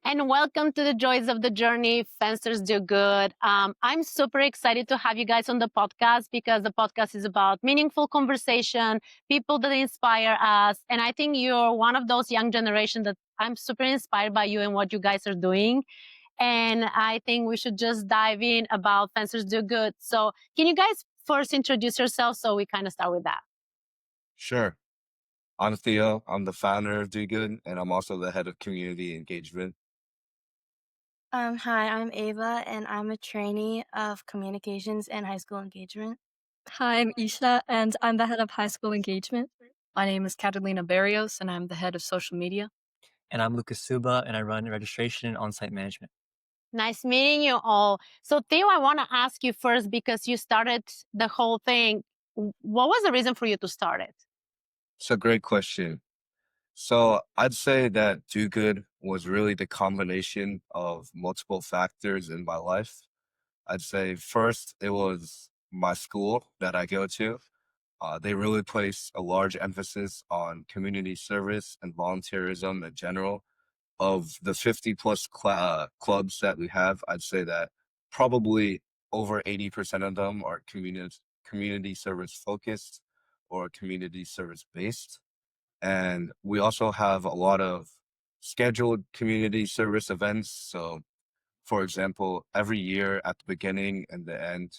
and welcome to the Joys of the Journey. Fencers Do Good. I'm super excited to have you guys on the podcast because the podcast is about meaningful conversation, people that inspire us. And I think you're one of those young generation that I'm super inspired by you and what you guys are doing. And I think we should just dive in about Fencers Do Good. So can you guys first introduce yourselves so we kind of start with that? Sure. I'm Theo. I'm the founder of Do Good, and I'm also the head of community engagement. Hi, I'm Ava, and I'm a trainee of communications and high school engagement. Hi, I'm Isha, and I'm the head of high school engagement. My name is Catalina Barrios, and I'm the head of social media. And I'm Lucas Suba, and I run registration and on-site management. Nice meeting you all. So Theo, I want to ask you first because you started the whole thing. What was the reason for you to start it? It's a great question. So I'd say that Do Good was really the combination of multiple factors in my life. I'd say first, it was my school that I go to. They really place a large emphasis on community service and volunteerism in general. Of the 50 plus clubs that we have, I'd say that probably over 80% of them are community service focused or community service based. And we also have a lot of scheduled community service events. So, for example, every year at the beginning and the end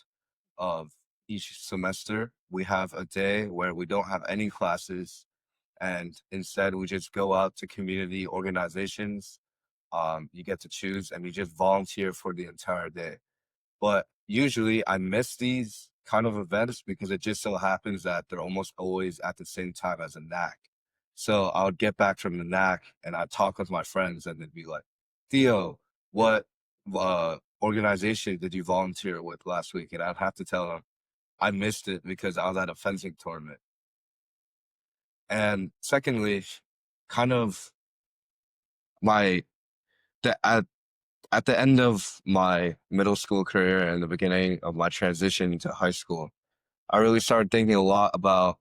of each semester, we have a day where we don't have any classes. And instead, we just go out to community organizations. You get to choose and you just volunteer for the entire day. But usually I miss these kind of events because it just so happens that they're almost always at the same time as a NAC. So I would get back from the NAC and I'd talk with my friends and they'd be like, Theo, what organization did you volunteer with last week? And I'd have to tell them I missed it because I was at a fencing tournament. And secondly, kind of my the at the end of my middle school career and the beginning of my transition to high school, I really started thinking a lot about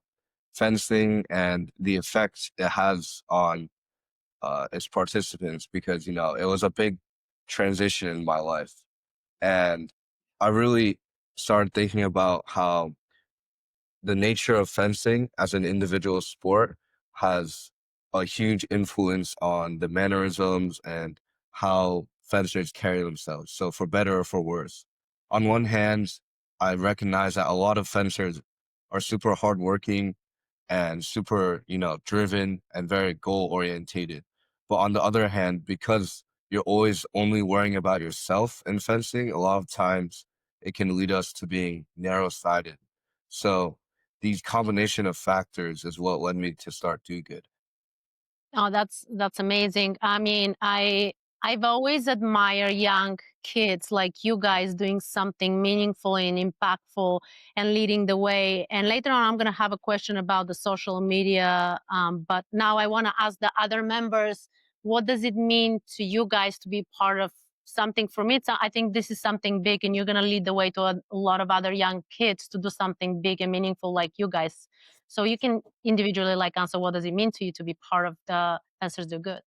fencing and the effects it has on its participants because, it was a big transition in my life. And I really started thinking about how the nature of fencing as an individual sport has a huge influence on the mannerisms and how fencers carry themselves. So for better or for worse. On one hand, I recognize that a lot of fencers are super hardworking and super, driven and very goal orientated. But on the other hand, because you're always only worrying about yourself in fencing, a lot of times it can lead us to being narrow sighted. So these combination of factors is what led me to start Do Good. Oh, that's amazing. I mean, I've always admired young kids like you guys doing something meaningful and impactful and leading the way. And later on, I'm going to have a question about the social media. But now I want to ask the other members, what does it mean to you guys to be part of something? For me, I think this is something big, and you're going to lead the way to a lot of other young kids to do something big and meaningful like you guys. So you can individually answer what does it mean to you to be part of the Fencers Do Good.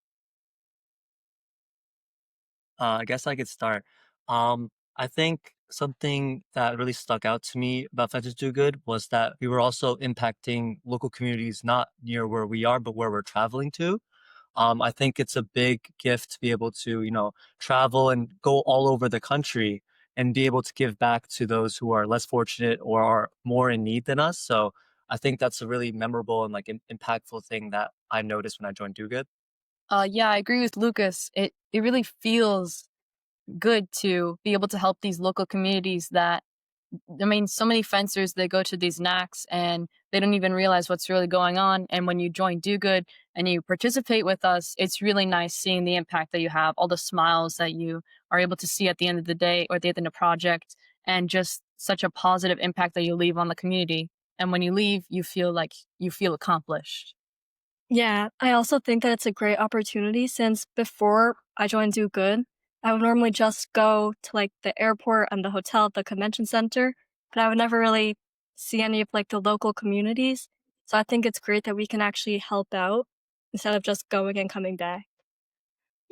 I guess I could start. I think something that really stuck out to me about Fences Do Good was that we were also impacting local communities not near where we are, but where we're traveling to. I think it's a big gift to be able to, travel and go all over the country and be able to give back to those who are less fortunate or are more in need than us. So I think that's a really memorable and impactful thing that I noticed when I joined Do Good. Yeah, I agree with Lucas. It really feels good to be able to help these local communities that, I mean, so many fencers, they go to these NACs and they don't even realize what's really going on. And when you join Do Good and you participate with us, it's really nice seeing the impact that you have, all the smiles that you are able to see at the end of the day or at the end of the project, and just such a positive impact that you leave on the community. And when you leave, you feel accomplished. Yeah, I also think that it's a great opportunity since before I joined Do Good, I would normally just go to the airport and the hotel at the convention center, but I would never really see any of the local communities. So I think it's great that we can actually help out instead of just going and coming back.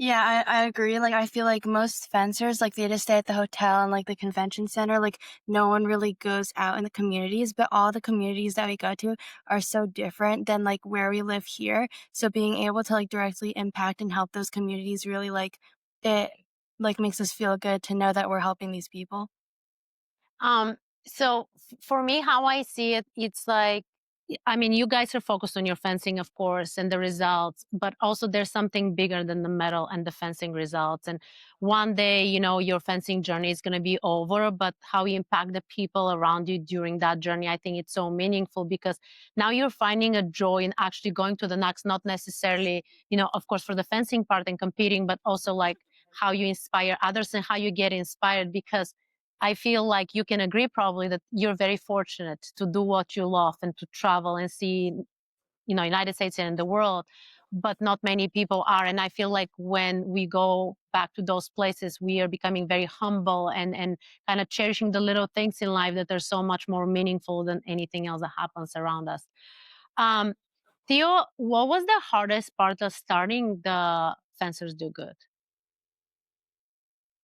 Yeah, I agree. Like, I feel like most fencers, like, they just stay at the hotel and, like, the convention center. Like, no one really goes out in the communities, but all the communities that we go to are so different than, like, where we live here. So being able to, like, directly impact and help those communities really, like, it, like, makes us feel good to know that we're helping these people. Um, so for me, how I see it, it's like, I mean, you guys are focused on your fencing, of course, and the results, but also there's something bigger than the medal and the fencing results. And one day, your fencing journey is going to be over, but how you impact the people around you during that journey, I think it's so meaningful because now you're finding a joy in actually going to the next, not necessarily, of course, for the fencing part and competing, but also like how you inspire others and how you get inspired because I feel like you can agree probably that you're very fortunate to do what you love and to travel and see, United States and the world, but not many people are. And I feel like when we go back to those places, we are becoming very humble and kind of cherishing the little things in life that are so much more meaningful than anything else that happens around us. Um, Theo, what was the hardest part of starting the Fencers Do Good?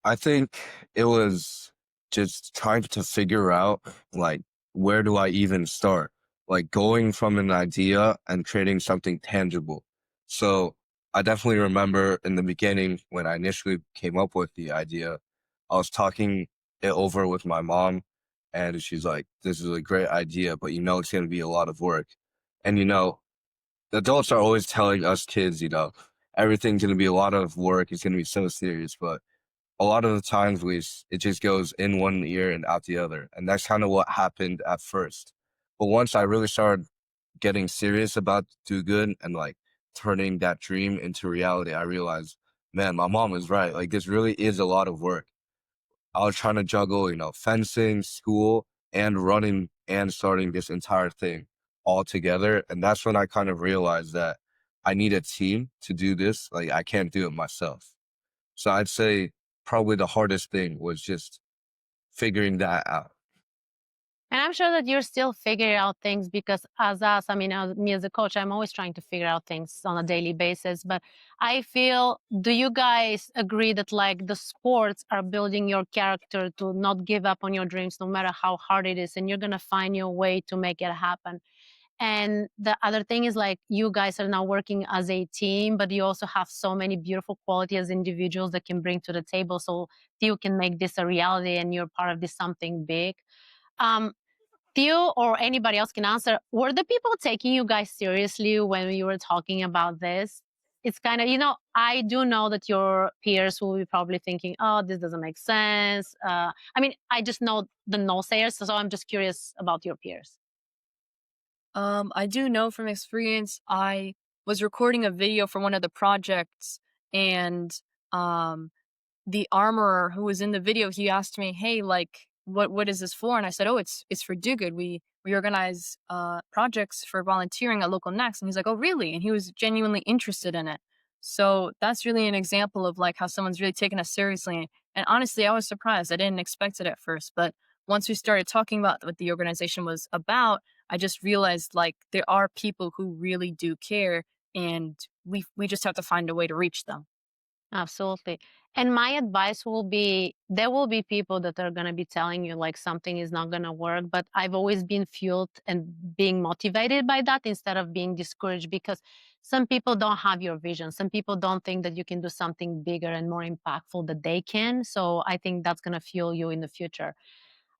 I think it was just trying to figure out like where do I even start? Like going from an idea and creating something tangible. So I definitely remember in the beginning when I initially came up with the idea, I was talking it over with my mom and she's like, this is a great idea, but it's going to be a lot of work. And the adults are always telling us kids, everything's going to be a lot of work. It's going to be so serious, but a lot of the times it just goes in one ear and out the other. And that's kind of what happened at first. But once I really started getting serious about do good and like turning that dream into reality, I realized, man, my mom is right. Like this really is a lot of work. I was trying to juggle, fencing, school, and running and starting this entire thing all together. And that's when I kind of realized that I need a team to do this. Like I can't do it myself. So I'd say probably the hardest thing was just figuring that out. And I'm sure that you're still figuring out things because as us, I mean, me as a coach, I'm always trying to figure out things on a daily basis. But I feel, do you guys agree that like the sports are building your character to not give up on your dreams, no matter how hard it is, and you're going to find your way to make it happen? And the other thing is like you guys are now working as a team, but you also have so many beautiful qualities as individuals that can bring to the table. So you can make this a reality and you're part of this something big. Um, Theo or anybody else can answer. Were the people taking you guys seriously when you were talking about this? It's kind of, I do know that your peers will be probably thinking, oh, this doesn't make sense. I mean, I just know the no sayers, so I'm just curious about your peers. I do know from experience, I was recording a video for one of the projects and um the armorer who was in the video, he asked me, "Hey, like, what is this for?" And I said, "Oh, it's for do good. We organize projects for volunteering at local necks." And he's like, "Oh, really?" And he was genuinely interested in it. So that's really an example of like how someone's really taken us seriously. And honestly, I was surprised. I didn't expect it at first, but once we started talking about what the organization was about, I just realized like there are people who really do care, and we just have to find a way to reach them. Absolutely. And my advice will be there will be people that are going to be telling you like something is not going to work, but I've always been fueled and being motivated by that instead of being discouraged because some people don't have your vision. Some people don't think that you can do something bigger and more impactful that they can. So I think that's going to fuel you in the future.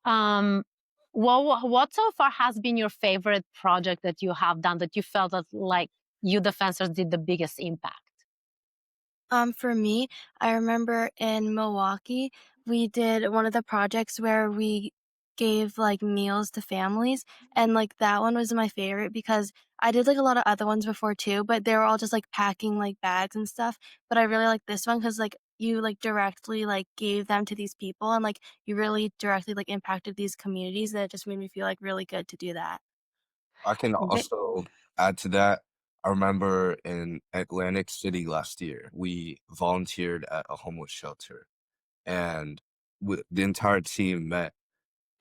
Um, what so far has been your favorite project that you have done that you felt that like you defenders did the biggest impact? For me, I remember in Milwaukee, we did one of the projects where we gave like meals to families, and like that one was my favorite because I did like a lot of other ones before too, but they were all just like packing like bags and stuff. But I really like this one because like you like directly like gave them to these people and like you really directly like impacted these communities that it just made me feel like really good to do that. I can also add to that. I remember in Atlantic City last year, we volunteered at a homeless shelter, and the entire team met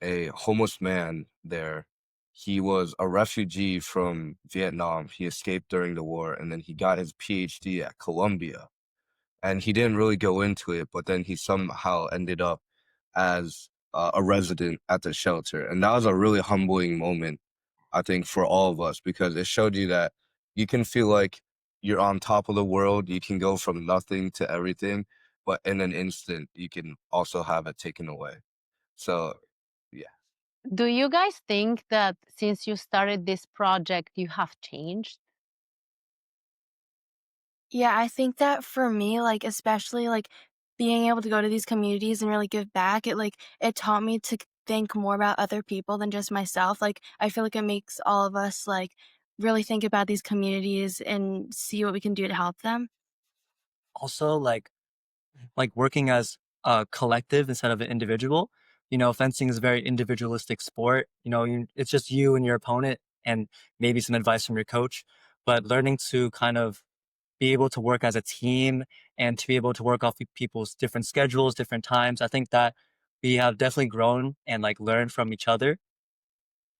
a homeless man there. He was a refugee from Vietnam. He escaped during the war, and then he got his PhD at Columbia. and he didn't really go into it, but then he somehow ended up as a resident at the shelter. And that was a really humbling moment, I think, for all of us, because it showed you that you can feel like you're on top of the world. You can go from nothing to everything, but in an instant, you can also have it taken away. So, yeah. Do you guys think that since you started this project, you have changed? Yeah, I think that for me, like, especially, like, being able to go to these communities and really give back, it taught me to think more about other people than just myself. Like, I feel like it makes all of us, like, really think about these communities and see what we can do to help them. Also, like working as a collective instead of an individual. You know, fencing is a very individualistic sport. You know, it's just you and your opponent, and maybe some advice from your coach. But learning to kind of be able to work as a team and to be able to work off people's different schedules, different times. I think that we have definitely grown and like learned from each other.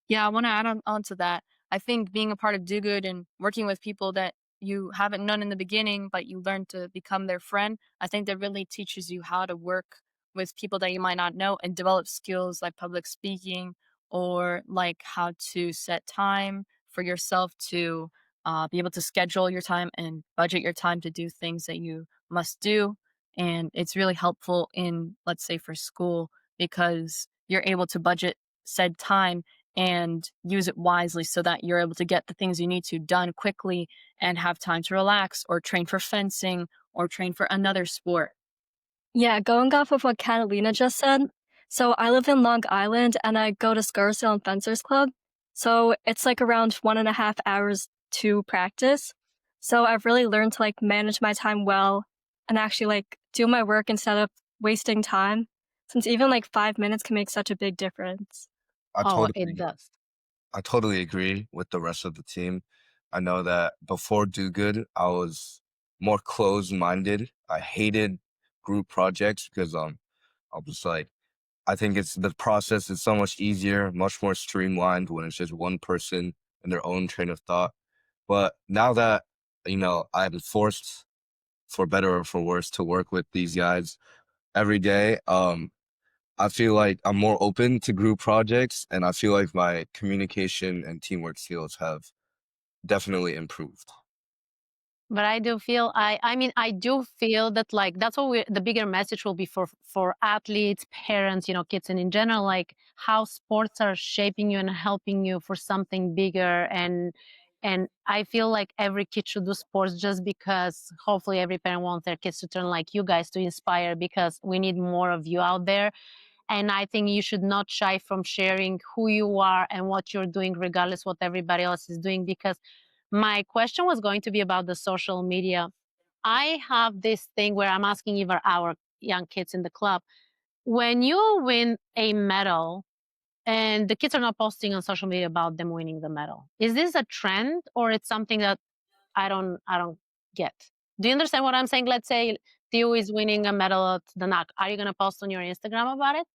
Yeah, I want to add on to that. I think being a part of Do Good and working with people that you haven't known in the beginning, but you learn to become their friend, I think that really teaches you how to work with people that you might not know and develop skills like public speaking or like how to set time for yourself to be able to schedule your time and budget your time to do things that you must do. And it's really helpful in, let's say, for school because you're able to budget said time and use it wisely so that you're able to get the things you need to done quickly and have time to relax or train for fencing or train for another sport. Yeah, going off of what Catalina just said. So I live in Long Island and I go to Scarsdale and Fencers Club. So it's like around 1.5 hours to practice. So I've really learned to like manage my time well and actually like do my work instead of wasting time. Since even like 5 minutes can make such a big difference. I Oh, it totally does. I totally agree with the rest of the team. I know that before Do Good, I was more closed-minded. I hated group projects because I was like, I think it's the process is so much easier, much more streamlined when it's just one person and their own train of thought. But now that I'm forced, for better or for worse, to work with these guys every day, I feel like I'm more open to group projects, and I feel like my communication and teamwork skills have definitely improved. But I do feel I mean I do feel that like that's what the bigger message will be for athletes, parents, kids and in general, like how sports are shaping you and helping you for something bigger. And I feel like every kid should do sports just because hopefully every parent wants their kids to turn like you guys to inspire because we need more of you out there. And I think you should not shy from sharing who you are and what you're doing, regardless what everybody else is doing. Because my question was going to be about the social media. I have this thing where I'm asking even our young kids in the club, when you win a medal and the kids are not posting on social media about them winning the medal, is this a trend or it's something that I don't get? Do you understand what I'm saying? Let's say Theo is winning a medal at the NAC. Are you going to post on your Instagram about it?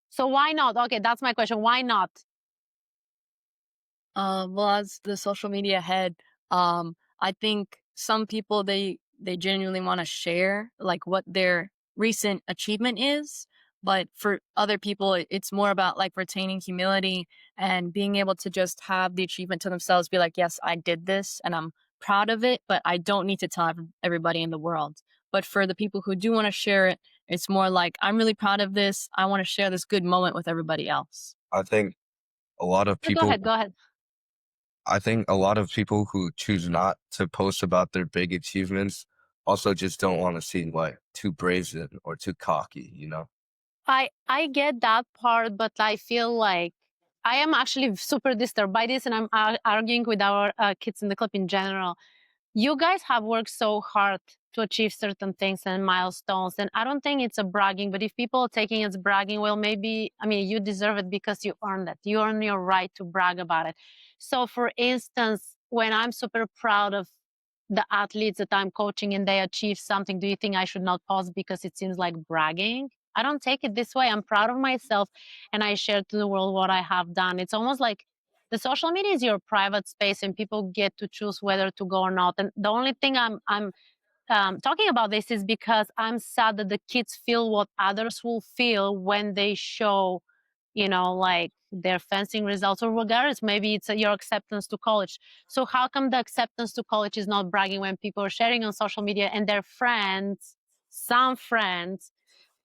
So why not? Okay, that's my question. Why not? Well, as the social media head, I think some people they genuinely want to share like what their recent achievement is, but for other people, it's more about like retaining humility and being able to just have the achievement to themselves, be like, yes, I did this and I'm proud of it, but I don't need to tell everybody in the world. But for the people who do want to share it, it's more like, I'm really proud of this. I want to share this good moment with everybody else. I think a lot of Go people ahead. Go ahead. I think a lot of people who choose not to post about their big achievements also just don't want to seem like too brazen or too cocky. I get that part, but I feel like I am actually super disturbed by this, and I'm arguing with our kids in the club in general. You guys have worked so hard to achieve certain things and milestones, and I don't think it's a bragging. But if people are taking it as bragging, well, maybe I mean you deserve it because you earned it. You earn your right to brag about it. So, for instance, when I'm super proud of the athletes that I'm coaching and they achieve something, do you think I should not pause because it seems like bragging? I don't take it this way. I'm proud of myself and I share to the world what I have done. It's almost like the social media is your private space and people get to choose whether to go or not. And the only thing I'm talking about this is because I'm sad that the kids feel what others will feel when they show, like their fencing results or regardless. Maybe it's your acceptance to college. So how come the acceptance to college is not bragging when people are sharing on social media and their friends, some friends,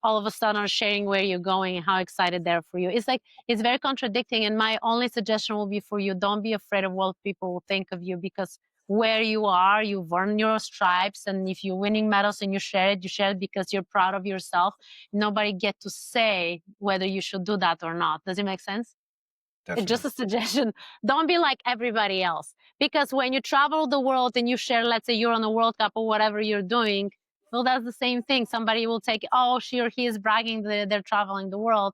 all of a sudden are sharing where you're going and how excited they're for you? It's like, it's very contradicting. And my only suggestion will be for you, don't be afraid of what people will think of you, because where you are, you've earned your stripes. And if you're winning medals and you share it because you're proud of yourself. Nobody get to say whether you should do that or not. Does it make sense? It's just Definitely. a suggestion. Don't be like everybody else. Because when you travel the world and you share, let's say you're on a World Cup or whatever you're doing, well, that's the same thing. Somebody will take, oh, she or he is bragging that they're traveling the world.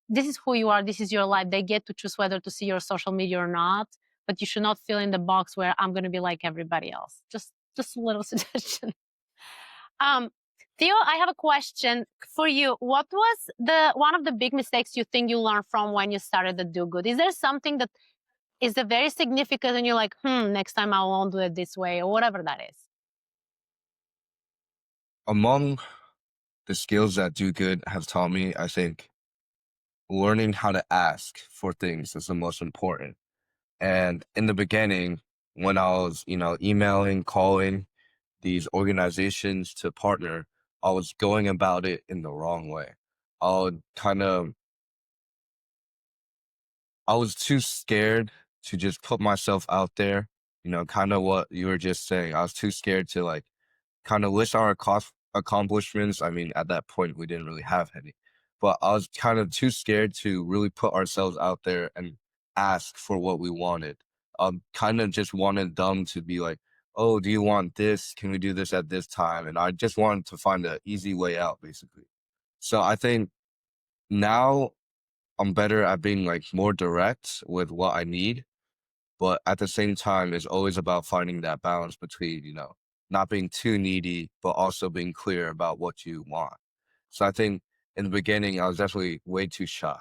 This is who you are. This is your life. They get to choose whether to see your social media or not. But you should not fill in the box where I'm going to be like everybody else. Just a little suggestion. Um, Theo, I have a question for you. What was one of the big mistakes you think you learned from when you started the Do Good? Is there something that is a very significant and you're like, next time I won't do it this way, or whatever that is? Among the skills that Do Good has taught me, I think learning how to ask for things is the most important. And in the beginning, when I was, emailing, calling these organizations to partner, I was going about it in the wrong way. I would I was too scared to just put myself out there, kind of what you were just saying. I was too scared to kind of list our accomplishments. I mean, at that point, we didn't really have any, but I was kind of too scared to really put ourselves out there and ask for what we wanted. Kind of just wanted them to be like, oh, do you want this? Can we do this at this time? And I just wanted to find an easy way out, basically. So I think now I'm better at being more direct with what I need, but at the same time, it's always about finding that balance between, not being too needy, but also being clear about what you want. So I think in the beginning, I was definitely way too shy.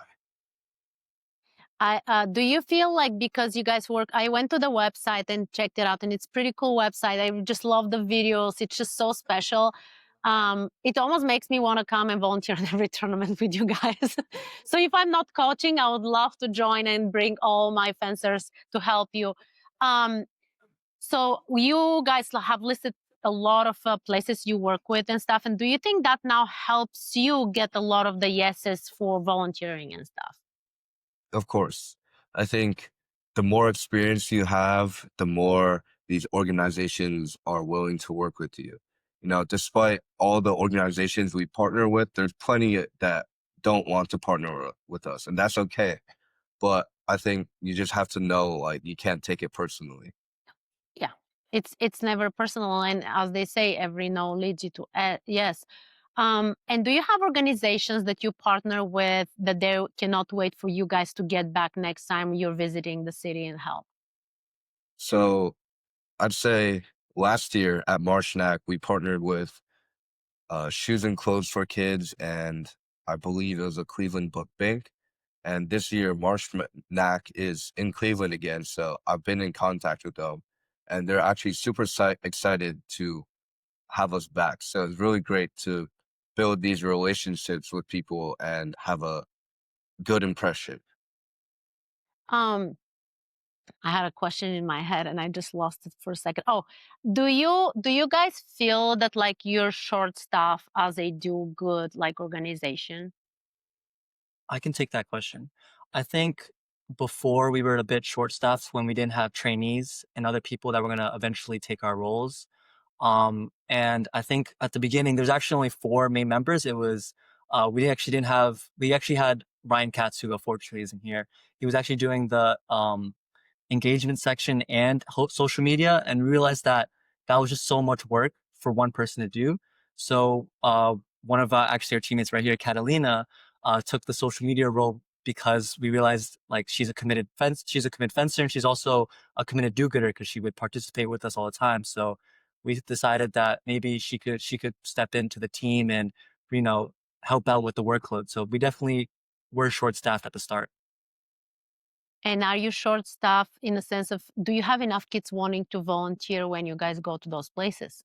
Do you feel like, because you guys work, I went to the website and checked it out, and it's pretty cool website. I just love the videos. It's just so special. It almost makes me want to come and volunteer in every tournament with you guys. So if I'm not coaching, I would love to join and bring all my fencers to help you. So you guys have listed a lot of places you work with and stuff. And do you think that now helps you get a lot of the yeses for volunteering and stuff? Of course, I think the more experience you have, the more these organizations are willing to work with you. Despite all the organizations we partner with, there's plenty that don't want to partner with us, and that's okay. But I think you just have to know, you can't take it personally. Yeah, it's never personal, and as they say, every no leads you to yes. And do you have organizations that you partner with that they cannot wait for you guys to get back next time you're visiting the city and help? So I'd say last year at Marshnack, we partnered with Shoes and Clothes for Kids, and I believe it was a Cleveland Book Bank. And this year, Marshnack is in Cleveland again, so I've been in contact with them, and they're actually super excited to have us back. So it's really great to build these relationships with people and have a good impression. Um, I had a question in my head and I just lost it for a second. Oh, do you guys feel that like you're short staff as a do good organization? I can take that question. I think before we were a bit short staffed when we didn't have trainees and other people that were going to eventually take our roles. And I think at the beginning, there's actually only 4 main members. It was, we actually had Ryan Katz, who unfortunately isn't here. He was actually doing the, engagement section and social media, and realized that that was just so much work for one person to do. So one of actually our teammates right here, Catalina, took the social media role because we realized she's a committed fencer, and she's also a committed do-gooder because she would participate with us all the time. So we decided that maybe she could step into the team and help out with the workload. So we definitely were short staffed at the start. And are you short staffed in the sense of, do you have enough kids wanting to volunteer when you guys go to those places?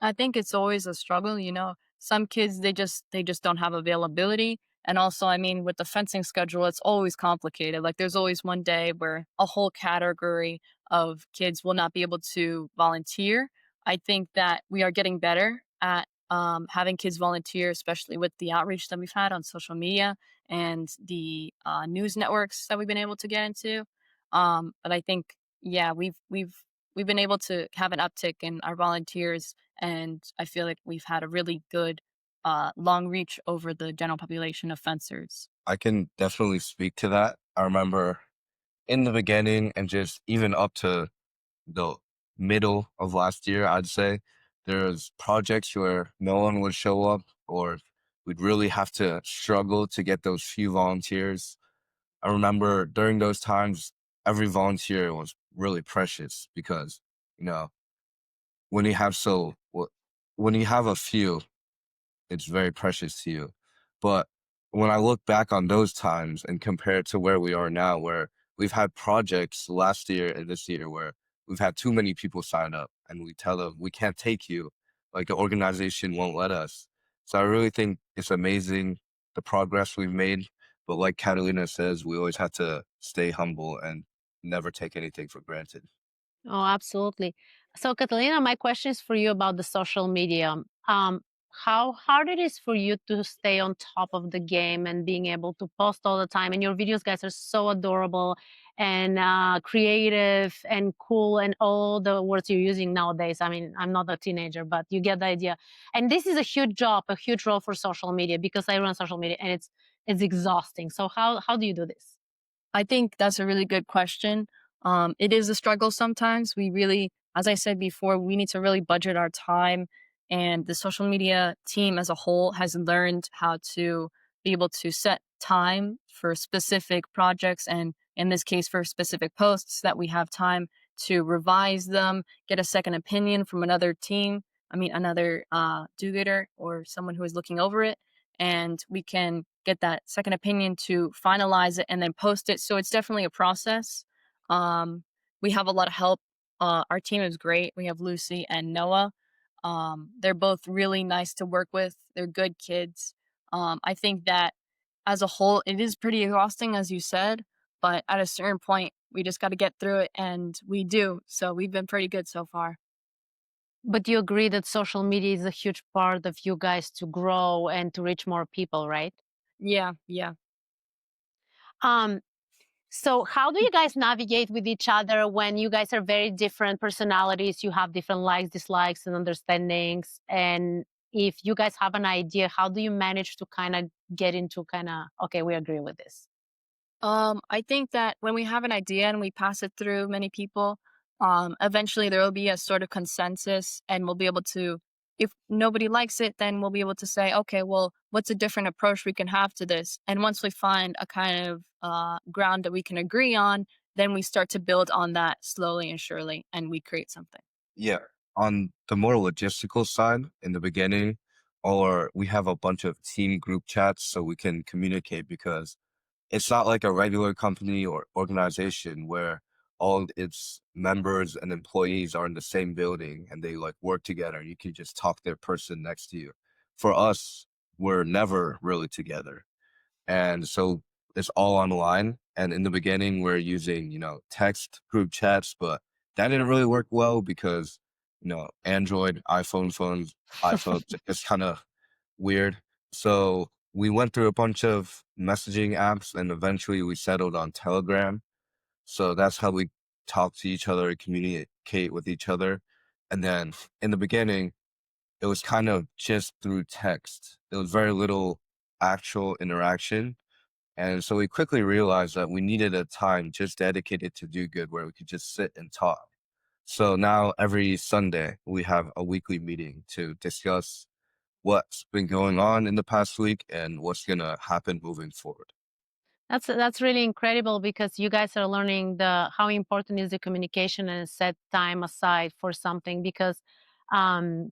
I think it's always a struggle, you know. Some kids they just don't have availability. And also, I mean, with the fencing schedule, it's always complicated. Like there's always one day where a whole category of kids will not be able to volunteer. I think that we are getting better at having kids volunteer, especially with the outreach that we've had on social media and the news networks that we've been able to get into. But I think, yeah, we've been able to have an uptick in our volunteers, and I feel like we've had a really good long reach over the general population of fencers. I can definitely speak to that. I remember in the beginning and just even up to the middle of last year, I'd say there's projects where no one would show up or we'd really have to struggle to get those few volunteers. I remember during those times, every volunteer was really precious because, you know, when you have so, when you have a few, it's very precious to you. But when I look back on those times and compare it to where we are now, where we've had projects last year and this year where we've had too many people sign up and we tell them we can't take you, like the organization won't let us. So I really think it's amazing the progress we've made. But like Catalina says, we always have to stay humble and never take anything for granted. Oh, absolutely. So, Catalina, my question is for you about the social media. How hard it is for you to stay on top of the game and being able to post all the time? And your videos, guys, are so adorable and creative and cool, and all the words you're using nowadays. I mean, I'm not a teenager, but you get the idea. And this is a huge job, a huge role for social media because I run social media, and it's exhausting. So, how do you do this? I think that's a really good question. It is a struggle sometimes. We really, as I said before, we need to really budget our time. And the social media team as a whole has learned how to be able to set time for specific projects. And in this case, for specific posts, that we have time to revise them, get a second opinion from another team. I mean, another do gooder or someone who is looking over it. And we can get that second opinion to finalize it and then post it. So it's definitely a process. Um, we have a lot of help. Our team is great. We have Lucy and Noah. They're both really nice to work with. They're good kids. I think that as a whole, it is pretty exhausting, as you said, but at a certain point, we just got to get through it, and we do. So we've been pretty good so far. But you agree that social media is a huge part of you guys to grow and to reach more people, right? Yeah, yeah. Um, so how do you guys navigate with each other when you guys are very different personalities? You have different likes, dislikes, and understandings. And if you guys have an idea, how do you manage to kind of get into okay, we agree with this? I think that when we have an idea and we pass it through many people, eventually there will be a sort of consensus, and we'll be able to, if nobody likes it, then we'll be able to say, okay, well, what's a different approach we can have to this? And once we find a kind of ground that we can agree on, then we start to build on that slowly and surely, and we create something. Yeah. On the more logistical side, in the beginning, or we have a bunch of team group chats so we can communicate because it's not like a regular company or organization where all its members and employees are in the same building and they like work together. You can just talk to their person next to you. For us, we're never really together. And so it's all online. And in the beginning, we're using, text group chats, but that didn't really work well because, Android, iPhones, it's kind of weird. So we went through a bunch of messaging apps and eventually we settled on Telegram. So that's how we talk to each other, communicate with each other. And then in the beginning, it was kind of just through text. There was very little actual interaction. And so we quickly realized that we needed a time just dedicated to do good where we could just sit and talk. So now every Sunday we have a weekly meeting to discuss what's been going on in the past week and what's going to happen moving forward. That's really incredible because you guys are learning the how important is the communication and set time aside for something because um,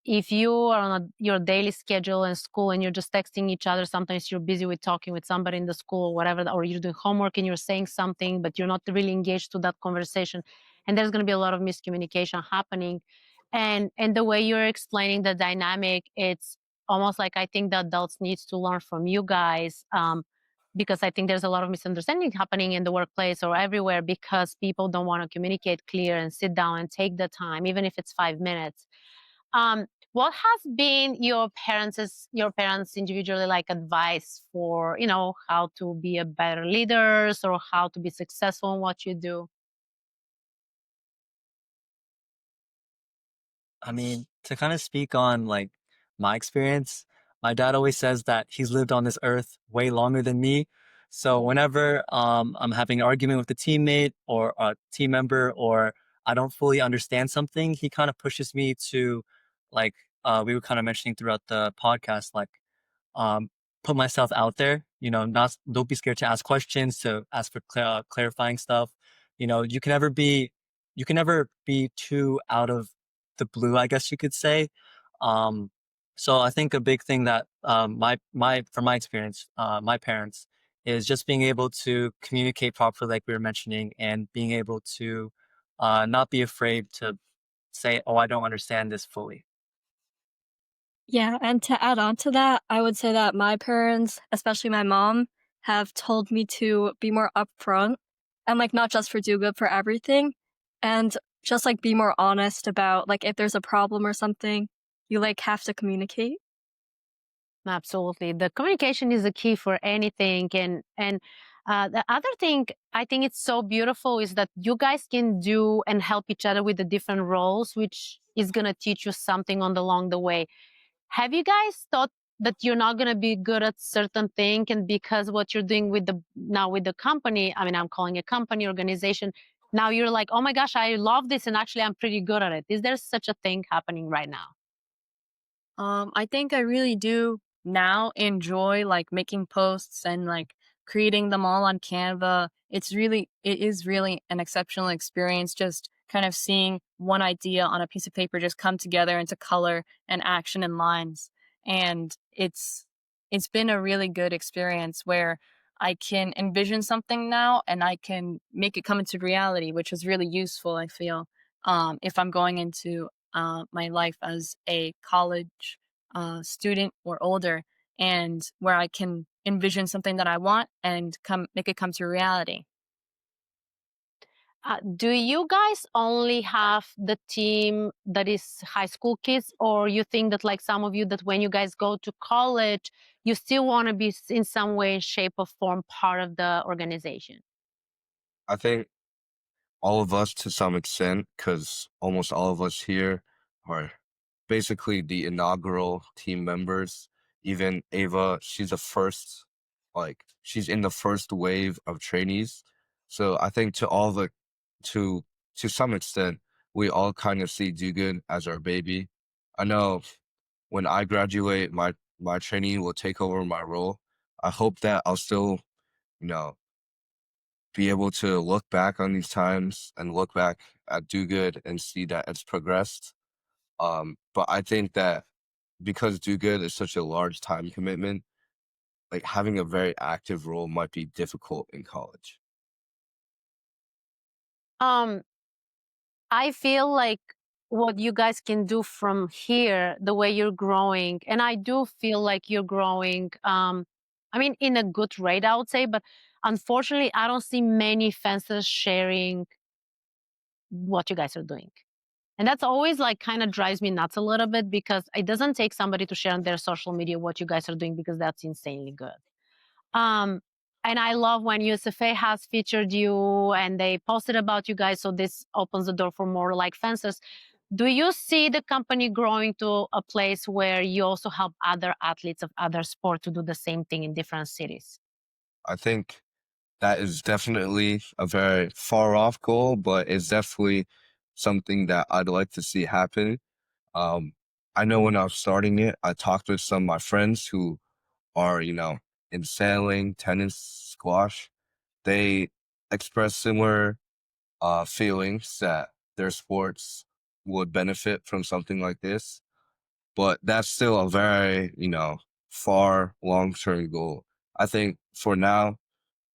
if you are on your daily schedule in school and you're just texting each other, sometimes you're busy with talking with somebody in the school or whatever, or you're doing homework and you're saying something, but you're not really engaged to that conversation. And there's going to be a lot of miscommunication happening. And the way you're explaining the dynamic, it's almost like I think the adults needs to learn from you guys, because I think there's a lot of misunderstanding happening in the workplace or everywhere because people don't want to communicate clear and sit down and take the time, even if it's 5 minutes. What has been your parents individually like advice for how to be a better leaders or how to be successful in what you do? I mean, to kind of speak on like my experience, my dad always says that he's lived on this earth way longer than me. So whenever I'm having an argument with a teammate or a team member, or I don't fully understand something, he kind of pushes me to, like, we were kind of mentioning throughout the podcast, like, um, put myself out there. Not don't be scared to ask questions, to ask for clarifying stuff. You can never be too out of the blue, I guess you could say. Um, so I think a big thing that my from my experience, my parents, is just being able to communicate properly, like we were mentioning, and being able to not be afraid to say, "Oh, I don't understand this fully." Yeah, and to add on to that, I would say that my parents, especially my mom, have told me to be more upfront and like not just for do good for everything, and just like be more honest about like if there's a problem or something, you like have to communicate. Absolutely. The communication is the key for anything. And the other thing I think it's so beautiful is that you guys can do and help each other with the different roles, which is going to teach you something on the along the way. Have you guys thought that you're not going to be good at certain thing, and because what you're doing with the company, I mean, I'm calling a company organization, now you're like, oh my gosh, I love this, and actually I'm pretty good at it. Is there such a thing happening right now? I think I really do now enjoy like making posts and like creating them all on Canva. It is really an exceptional experience just kind of seeing one idea on a piece of paper just come together into color and action and lines. And it's been a really good experience where I can envision something now and I can make it come into reality, which is really useful, I feel, if I'm going into my life as a college student or older, and where I can envision something that I want and make it come to reality. Do you guys only have the team that is high school kids, or you think that like some of you that when you guys go to college, you still want to be in some way, shape, or form part of the organization? I think all of us to some extent, because almost all of us here are basically the inaugural team members. Even Ava, she's in the first wave of trainees. So I think to to some extent, we all kind of see Do Good as our baby. I know when I graduate, my trainee will take over my role. I hope that I'll still, you know, be able to look back on these times and look back at Do Good and see that it's progressed. But I think that because Do Good is such a large time commitment, like having a very active role might be difficult in college. Um, I feel like what you guys can do from here, the way you're growing, and I do feel like you're growing, I mean, in a good rate, I would say, but unfortunately, I don't see many fences sharing what you guys are doing. And that's always like kind of drives me nuts a little bit because it doesn't take somebody to share on their social media what you guys are doing because that's insanely good. Um, and I love when USFA has featured you and they posted about you guys. So this opens the door for more like fences. Do you see the company growing to a place where you also help other athletes of other sport to do the same thing in different cities? I think that is definitely a very far off goal, but it's definitely something that I'd like to see happen. Um, I know when I was starting it, I talked with some of my friends who are, in sailing, tennis, squash. They express similar feelings that their sports would benefit from something like this. But that's still a very, far long-term goal. I think for now,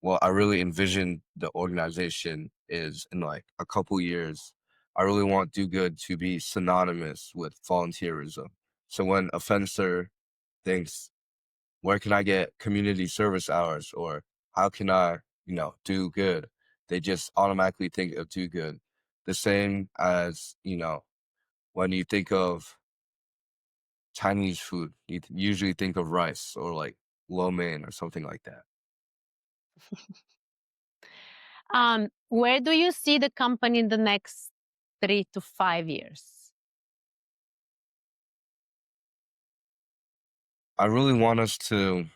what I really envision the organization is in like a couple years, I really want do good to be synonymous with volunteerism. So when a fencer thinks, where can I get community service hours, or how can I, do good? They just automatically think of do good. The same as, when you think of Chinese food, you usually think of rice or like lo mein or something like that. Where do you see the company in the next 3 to 5 years? I really want us to,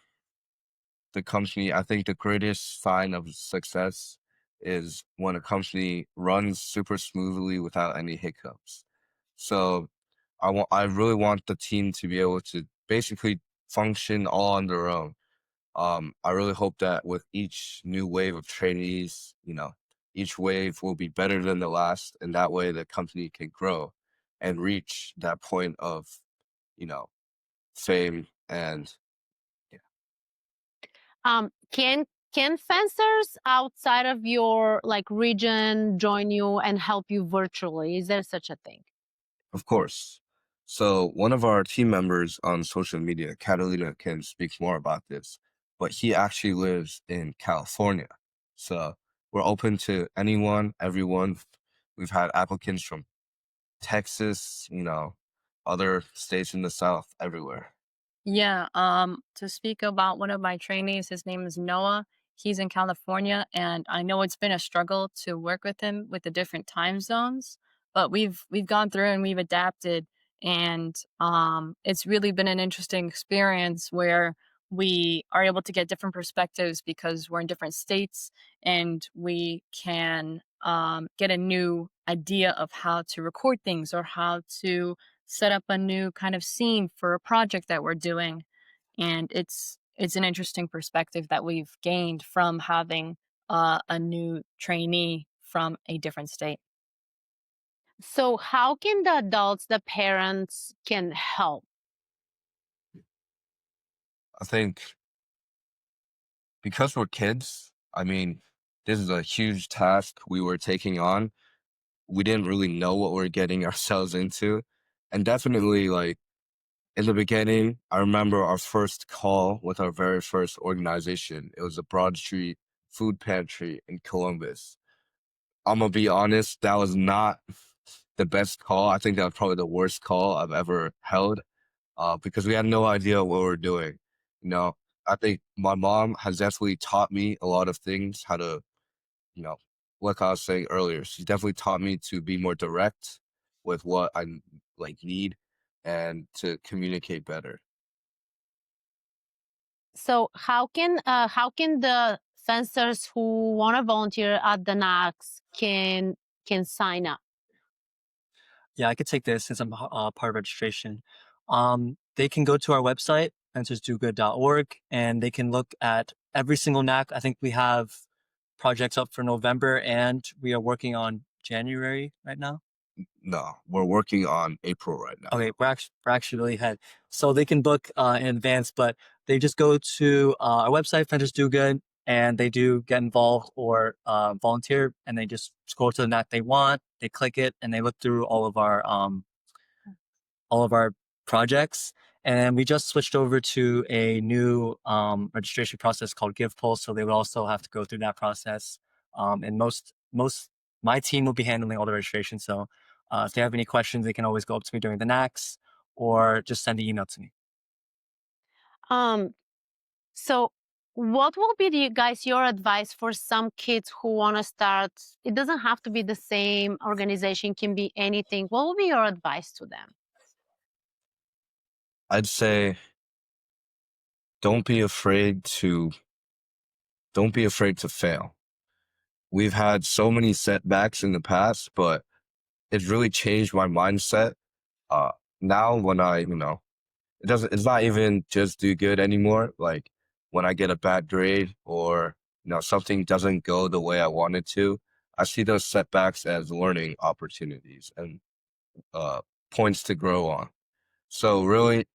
the company, I think the greatest sign of success is when a company runs super smoothly without any hiccups. So I really want the team to be able to basically function all on their own. I really hope that with each new wave of trainees, each wave will be better than the last, and that way the company can grow and reach that point of, you know, fame and yeah. Can fencers outside of your like region join you and help you virtually? Is there such a thing? Of course. So one of our team members on social media, Catalina, can speak more about this, but he actually lives in California. So we're open to anyone, everyone. We've had applicants from Texas, other states in the South, everywhere. Yeah, to speak about one of my trainees, his name is Noah. He's in California, and I know it's been a struggle to work with him with the different time zones, but we've gone through and we've adapted, and it's really been an interesting experience where we are able to get different perspectives because we're in different states, and we can get a new idea of how to record things or how to set up a new kind of scene for a project that we're doing. And it's an interesting perspective that we've gained from having a new trainee from a different state. So how can the adults, the parents can help? I think because we're kids, I mean, this is a huge task we were taking on. We didn't really know what we're getting ourselves into. And definitely, like, in the beginning, I remember our first call with our very first organization. It was a Broad Street food pantry in Columbus. I'm gonna be honest, that was not the best call. I think that was probably the worst call I've ever held, because we had no idea what we were doing. You know, I think my mom has definitely taught me a lot of things, how to, you know, like I was saying earlier, she definitely taught me to be more direct with what I like need and to communicate better. So how can the fencers who want to volunteer at the NACS can sign up? Yeah, I could take this since I'm part of registration. They can go to our website, mentorsdogood.org, and they can look at every single NAC. I think we have projects up for November, and we are working on January right now. No, we're working on April right now. Okay, we're actually really ahead. So they can book in advance, but they just go to our website, Fences Do Good, and they do get involved or volunteer, and they just scroll to the NAC they want. They click it, and they look through all of our projects. And we just switched over to a new registration process called Give Pulse, so they would also have to go through that process. And most my team will be handling all the registration. So if they have any questions, they can always go up to me during the NACS or just send an email to me. Um, so what will be your advice for some kids who want to start? It doesn't have to be the same organization, can be anything. What will be your advice to them? I'd say don't be afraid to don't be afraid to fail. We've had so many setbacks in the past, but it's really changed my mindset. Uh, Now when it's not even just do good anymore. Like when I get a bad grade or, something doesn't go the way I wanted to, I see those setbacks as learning opportunities and, points to grow on. So really,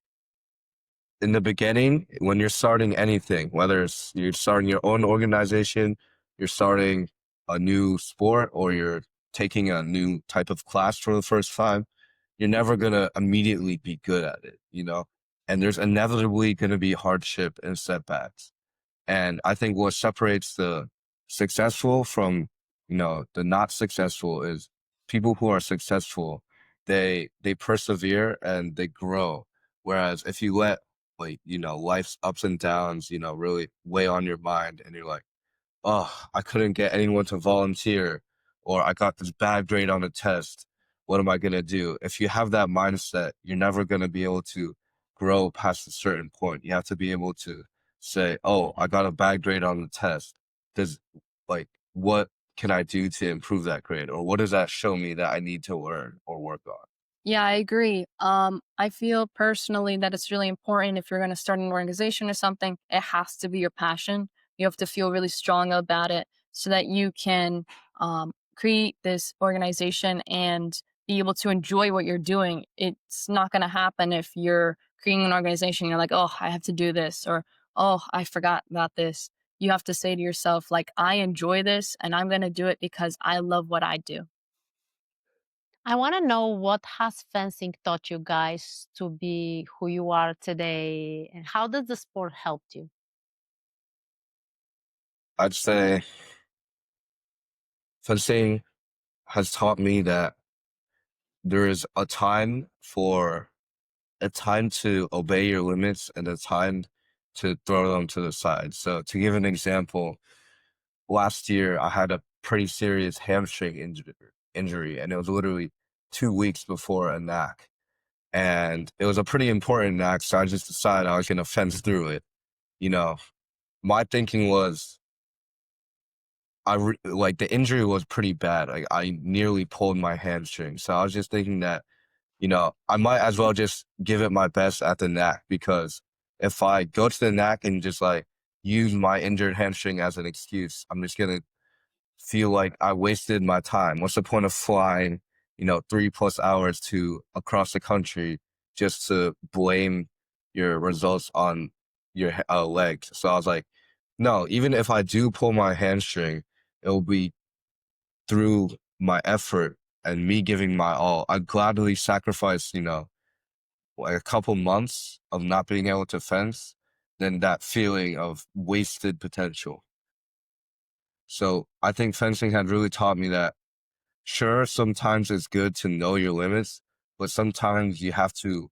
in the beginning, when you're starting anything, whether it's you're starting your own organization, you're starting a new sport, or you're taking a new type of class for the first time, you're never going to immediately be good at it, you know? And there's inevitably going to be hardship and setbacks. And I think what separates the successful from, the not successful is people who are successful, they persevere and they grow. Whereas if you let life's ups and downs, really weigh on your mind and you're like, oh, I couldn't get anyone to volunteer, or I got this bad grade on a test. What am I going to do? If you have that mindset, you're never going to be able to grow past a certain point. You have to be able to say, oh, I got a bad grade on the test. Does what can I do to improve that grade? Or what does that show me that I need to learn or work on? Yeah, I agree. I feel personally that it's really important if you're going to start an organization or something, it has to be your passion. You have to feel really strong about it so that you can create this organization and be able to enjoy what you're doing. It's not going to happen if you're creating an organization, you're like, oh, I have to do this, or oh, I forgot about this. You have to say to yourself, like, I enjoy this and I'm going to do it because I love what I do. I want to know, what has fencing taught you guys to be who you are today, and how does the sport help you? I'd say fencing has taught me that there is a time to obey your limits and a time to throw them to the side. So to give an example, last year I had a pretty serious hamstring injury, and it was literally 2 weeks before a knack. And it was a pretty important knack, so I just decided I was going to fence through it. You know, my thinking was, the injury was pretty bad. Like I nearly pulled my hamstring. So I was just thinking that, I might as well just give it my best at the knack, because if I go to the knack and just use my injured hamstring as an excuse, I'm just gonna feel like I wasted my time. What's the point of flying, 3+ hours to across the country just to blame your results on your legs? So I was like, no, even if I do pull my hamstring, it will be through my effort and me giving my all. I'd gladly sacrifice, a couple months of not being able to fence than that feeling of wasted potential. So I think fencing had really taught me that, sure, sometimes it's good to know your limits, but sometimes you have to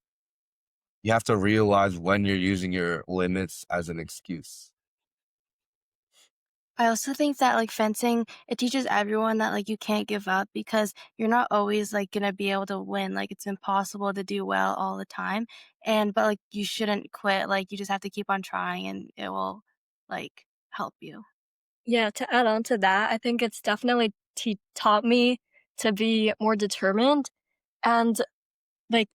realize when you're using your limits as an excuse. I also think that fencing, it teaches everyone that you can't give up, because you're not always gonna be able to win. It's impossible to do well all the time. But you shouldn't quit. You just have to keep on trying, and it will help you. Yeah, to add on to that, I think it's definitely taught me to be more determined. And like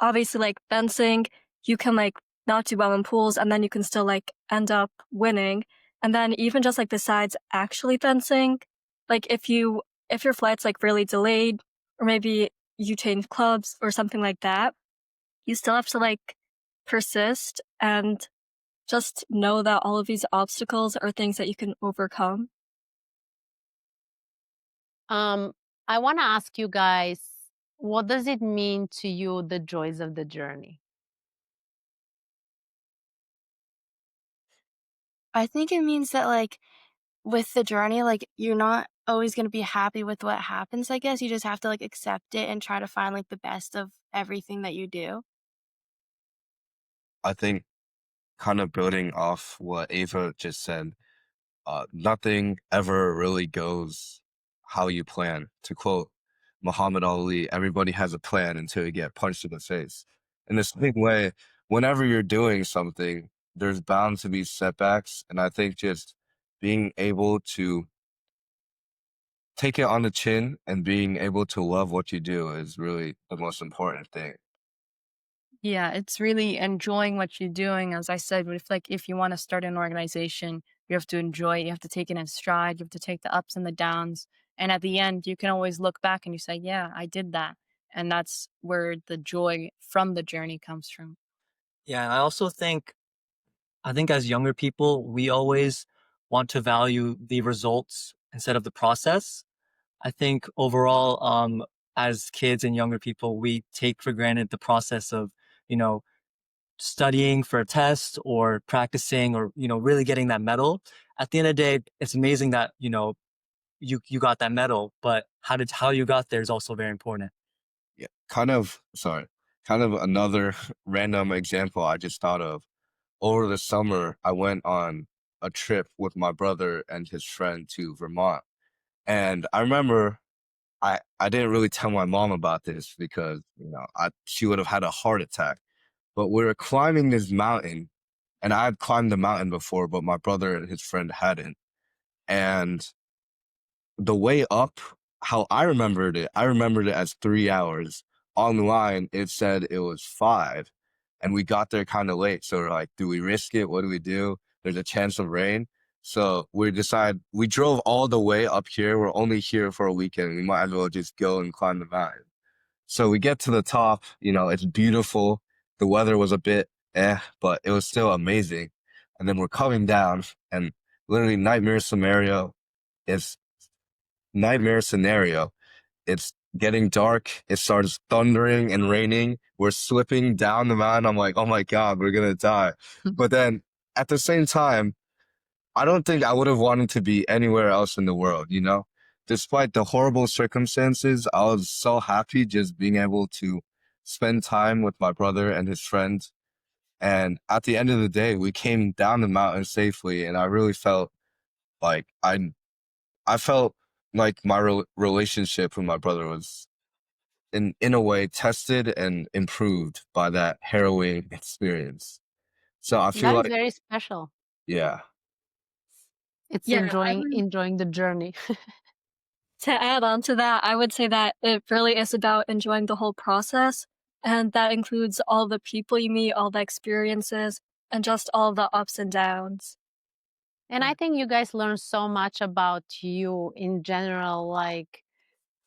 obviously, fencing, you can not do well in pools, and then you can still end up winning. And then even just besides actually fencing, if your flight's really delayed, or maybe you change clubs or something like that, you still have to persist and just know that all of these obstacles are things that you can overcome. I want to ask you guys, what does it mean to you, the joys of the journey? I think it means that with the journey, you're not always gonna be happy with what happens, I guess. You just have to accept it and try to find the best of everything that you do. I think, kind of building off what Ava just said, nothing ever really goes how you plan. To quote Muhammad Ali, everybody has a plan until you get punched in the face. In the same way, whenever you're doing something, there's bound to be setbacks. And I think just being able to take it on the chin and being able to love what you do is really the most important thing. Yeah, it's really enjoying what you're doing. As I said, if you want to start an organization, you have to enjoy it. You have to take it in stride. You have to take the ups and the downs. And at the end, you can always look back and you say, yeah, I did that. And that's where the joy from the journey comes from. Yeah, and I think as younger people, we always want to value the results instead of the process. I think overall, as kids and younger people, we take for granted the process of, you know, studying for a test or practicing or, really getting that medal. At the end of the day, it's amazing that, you got that medal, but how you got there is also very important. Yeah, kind of another random example I just thought of. Over the summer, I went on a trip with my brother and his friend to Vermont. And I remember I didn't really tell my mom about this because, she would have had a heart attack. But we were climbing this mountain, and I had climbed the mountain before, but my brother and his friend hadn't. And the way up, how I remembered it as 3 hours. Online, it said it was 5. And we got there kind of late. So we're like, do we risk it? What do we do? There's a chance of rain. So we drove all the way up here. We're only here for a weekend. We might as well just go and climb the mountain. So we get to the top, it's beautiful. The weather was a bit but it was still amazing. And then we're coming down and literally is nightmare scenario. It's getting dark. It starts thundering and raining. We're slipping down the mountain. I'm like, oh my God, we're going to die. But then at the same time, I don't think I would have wanted to be anywhere else in the world, Despite the horrible circumstances, I was so happy just being able to spend time with my brother and his friends. And at the end of the day, we came down the mountain safely. And I really felt like I felt like my relationship with my brother was in a way tested and improved by that harrowing experience. So I feel That is like, very special. yeah, It's Yeah, enjoying the journey. to add on to that, I would say that it really is about enjoying the whole process. And that includes all the people you meet, all the experiences, and just all the ups and downs. And I think you guys learn so much about you in general. Like,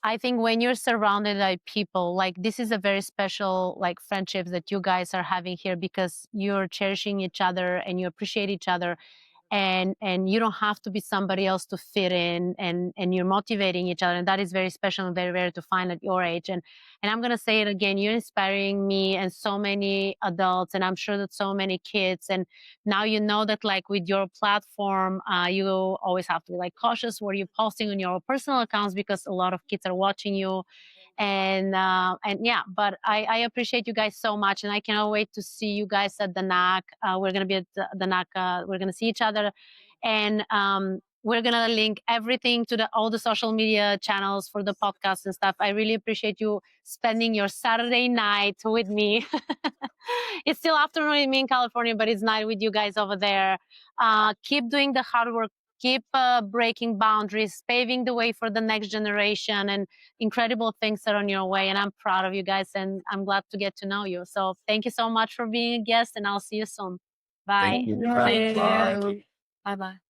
I think when you're surrounded by people, like this is a very special like friendships that you guys are having here because you're cherishing each other and you appreciate each other, and you don't have to be somebody else to fit in, and you're motivating each other, and that is very special and very rare to find at your age. And I'm going to say it again, you're inspiring me and so many adults, and I'm sure that so many kids. And now you know that like with your platform, you always have to be like cautious where you're posting on your personal accounts because a lot of kids are watching you. And yeah, but I appreciate you guys so much, and I cannot wait to see you guys at the NAC. We're gonna be at the NAC. We're gonna see each other, and we're gonna link everything to all the social media channels for the podcast and stuff. I really appreciate you spending your Saturday night with me. It's still afternoon with me in California, but it's night with you guys over there. Keep doing the hard work. Keep breaking boundaries, paving the way for the next generation, and incredible things are on your way. And I'm proud of you guys, and I'm glad to get to know you. So thank you so much for being a guest, and I'll see you soon. thank Bye. you. Thank Bye. you. Bye bye.